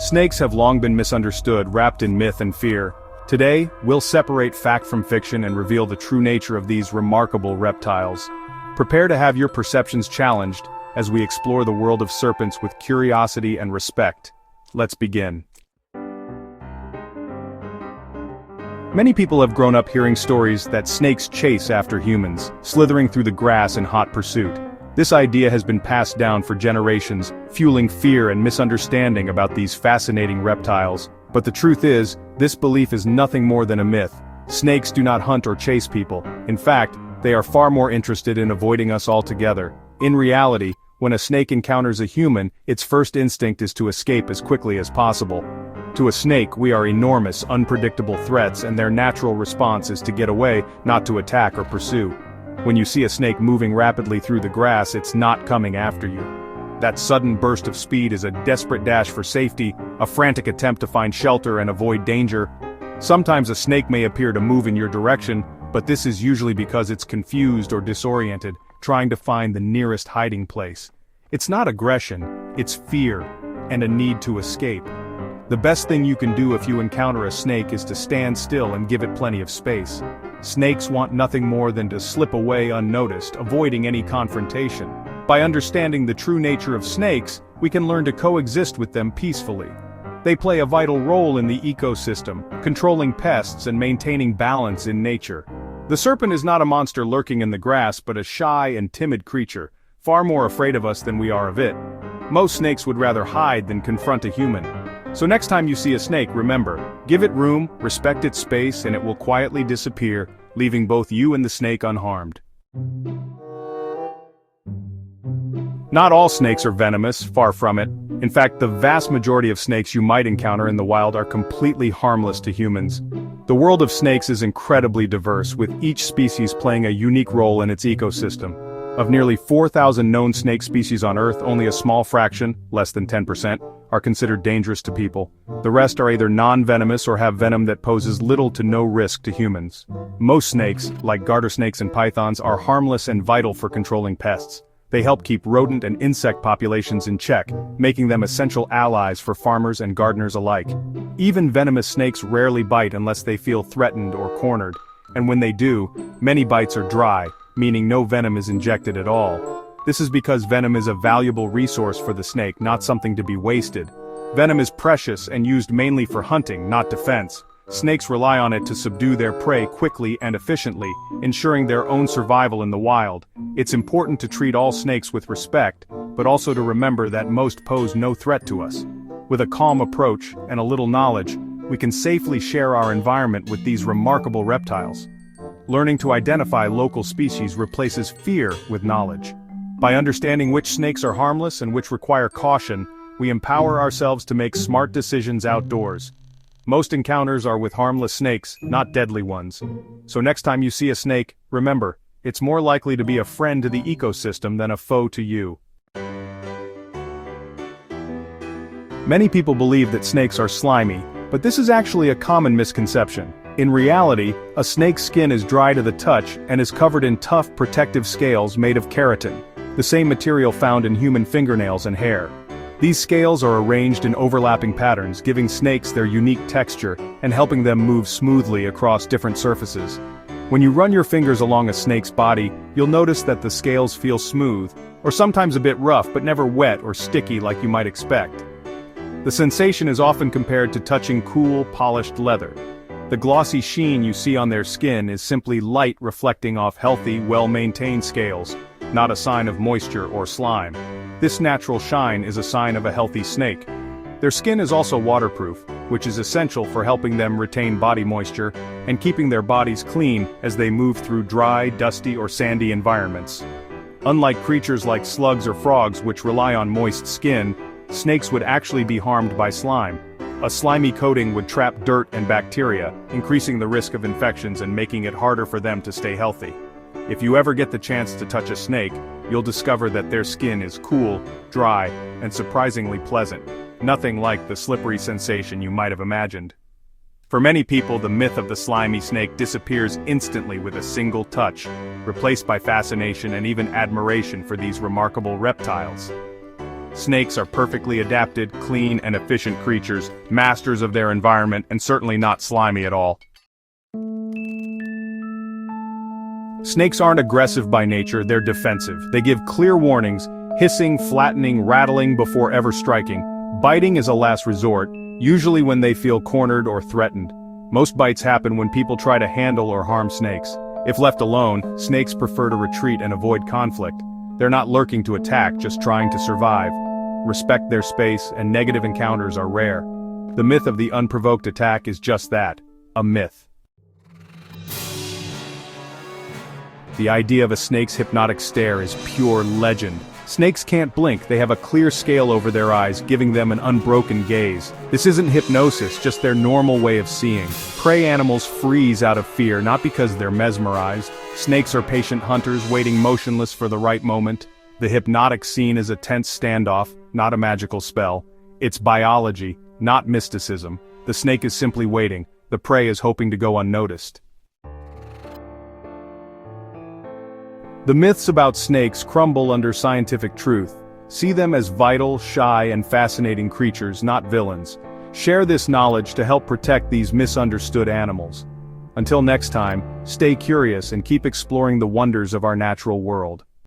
Snakes have long been misunderstood, wrapped in myth and fear. Today, we'll separate fact from fiction and reveal the true nature of these remarkable reptiles. Prepare to have your perceptions challenged as we explore the world of serpents with curiosity and respect. Let's begin. Many people have grown up hearing stories that snakes chase after humans, slithering through the grass in hot pursuit. This idea has been passed down for generations, fueling fear and misunderstanding about these fascinating reptiles. But the truth is, this belief is nothing more than a myth. Snakes do not hunt or chase people. In fact, they are far more interested in avoiding us altogether. In reality, when a snake encounters a human, its first instinct is to escape as quickly as possible. To a snake, we are enormous, unpredictable threats, and their natural response is to get away, not to attack or pursue. When you see a snake moving rapidly through the grass, it's not coming after you. That sudden burst of speed is a desperate dash for safety, a frantic attempt to find shelter and avoid danger. Sometimes a snake may appear to move in your direction, but this is usually because it's confused or disoriented, trying to find the nearest hiding place. It's not aggression, it's fear, and a need to escape. The best thing you can do if you encounter a snake is to stand still and give it plenty of space. Snakes want nothing more than to slip away unnoticed, avoiding any confrontation. By understanding the true nature of snakes, we can learn to coexist with them peacefully. They play a vital role in the ecosystem, controlling pests and maintaining balance in nature. The serpent is not a monster lurking in the grass but a shy and timid creature, far more afraid of us than we are of it. Most snakes would rather hide than confront a human. So next time you see a snake, remember, give it room, respect its space, and it will quietly disappear, leaving both you and the snake unharmed. Not all snakes are venomous, far from it. In fact, the vast majority of snakes you might encounter in the wild are completely harmless to humans. The world of snakes is incredibly diverse, with each species playing a unique role in its ecosystem. Of nearly 4,000 known snake species on Earth, only a small fraction, less than 10%, are considered dangerous to people. The rest are either non-venomous or have venom that poses little to no risk to humans. Most snakes, like garter snakes and pythons, are harmless and vital for controlling pests. They help keep rodent and insect populations in check, making them essential allies for farmers and gardeners alike. Even venomous snakes rarely bite unless they feel threatened or cornered, and when they do, many bites are dry, meaning no venom is injected at all. This is because venom is a valuable resource for the snake, not something to be wasted. Venom is precious and used mainly for hunting, not defense. Snakes rely on it to subdue their prey quickly and efficiently, ensuring their own survival in the wild. It's important to treat all snakes with respect, but also to remember that most pose no threat to us. With a calm approach and a little knowledge, we can safely share our environment with these remarkable reptiles. Learning to identify local species replaces fear with knowledge. By understanding which snakes are harmless and which require caution, we empower ourselves to make smart decisions outdoors. Most encounters are with harmless snakes, not deadly ones. So next time you see a snake, remember, it's more likely to be a friend to the ecosystem than a foe to you. Many people believe that snakes are slimy, but this is actually a common misconception. In reality, a snake's skin is dry to the touch and is covered in tough protective scales made of keratin, the same material found in human fingernails and hair. These scales are arranged in overlapping patterns, giving snakes their unique texture and helping them move smoothly across different surfaces. When you run your fingers along a snake's body, you'll notice that the scales feel smooth, or sometimes a bit rough but never wet or sticky like you might expect. The sensation is often compared to touching cool, polished leather. The glossy sheen you see on their skin is simply light reflecting off healthy, well-maintained scales, not a sign of moisture or slime. This natural shine is a sign of a healthy snake. Their skin is also waterproof, which is essential for helping them retain body moisture and keeping their bodies clean as they move through dry, dusty, or sandy environments. Unlike creatures like slugs or frogs which rely on moist skin, snakes would actually be harmed by slime. A slimy coating would trap dirt and bacteria, increasing the risk of infections and making it harder for them to stay healthy. If you ever get the chance to touch a snake, you'll discover that their skin is cool, dry, and surprisingly pleasant. Nothing like the slippery sensation you might have imagined. For many people, the myth of the slimy snake disappears instantly with a single touch, replaced by fascination and even admiration for these remarkable reptiles. Snakes are perfectly adapted, clean, and efficient creatures, masters of their environment, and certainly not slimy at all. Snakes aren't aggressive by nature, they're defensive. They give clear warnings, hissing, flattening, rattling before ever striking. Biting is a last resort, usually when they feel cornered or threatened. Most bites happen when people try to handle or harm snakes. If left alone, snakes prefer to retreat and avoid conflict. They're not lurking to attack, just trying to survive. Respect their space, and negative encounters are rare. The myth of the unprovoked attack is just that, a myth. The idea of a snake's hypnotic stare is pure legend. Snakes can't blink, they have a clear scale over their eyes, giving them an unbroken gaze. This isn't hypnosis, just their normal way of seeing. Prey animals freeze out of fear, not because they're mesmerized. Snakes are patient hunters, waiting motionless for the right moment. The hypnotic scene is a tense standoff, not a magical spell. It's biology, not mysticism. The snake is simply waiting, the prey is hoping to go unnoticed. The myths about snakes crumble under scientific truth. See them as vital, shy, and fascinating creatures, not villains. Share this knowledge to help protect these misunderstood animals. Until next time, stay curious and keep exploring the wonders of our natural world.